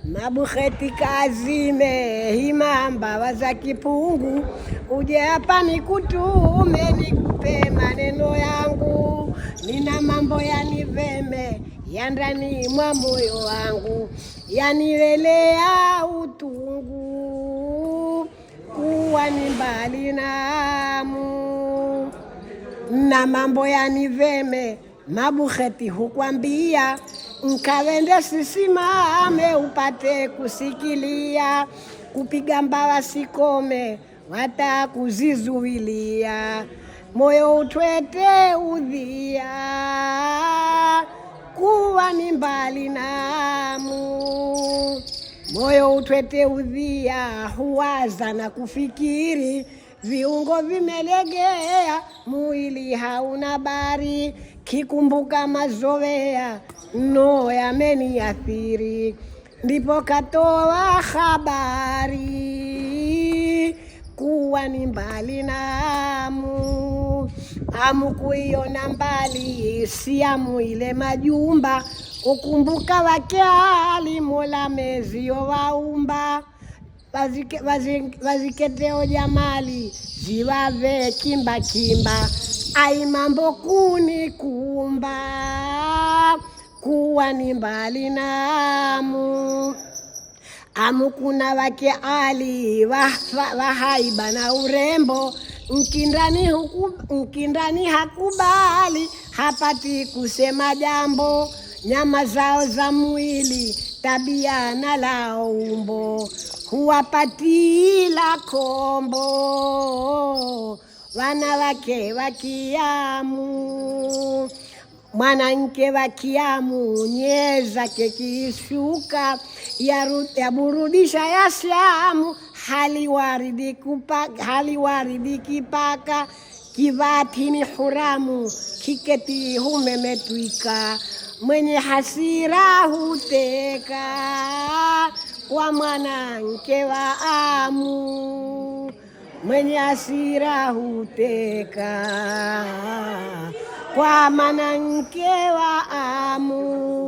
Mabukheti kazime himamba waza kipungu, uje hapa nikutume nikupe maneno yangu. Nina mambo yaniveme ya ndani mwa moyo wangu, yanilelea utungu, kuwa ni mbali namu. Na mambo yaniveme mabukheti hukwambia, nkawende sisimame upate kusikilia, kupiga mbawa sikome wata kuzizuilia, moyo utwete udhia, kuwa ni mbali namu. Moyo utwete udhia, huwaza na kufikiri, viungo vimelegea, mwili hauna bari, kikumbuka mazoea no yameniathiri. Ndipo katoa habari, kuwa ni mbali namu. Amu kuiona mbali, siamu ile majumba, ukumbuka wakiali Mola mezio waumba. Waziketeo jamali ziwave kimba kimba, ai mambo kunikumba, kuwa ni mbali namu. Amu kuna wake ali wahaiba na urembo, mkindani hakubali, hapati kusema jambo. Nyama zao za mwili, tabia na lao umbo, huwapatila kombo wanawake wa Kiamu. Mwanamke wa Kiamu nyeza kekishuka, yaburudisha ya Islamu, haliwaridi kipaka, kivati ni huramu, kiketi humemetwika, mwenye hasira huteka kwa mwanamke wa Amu, mwenye hasira huteka kwa mwanamke wa Amu.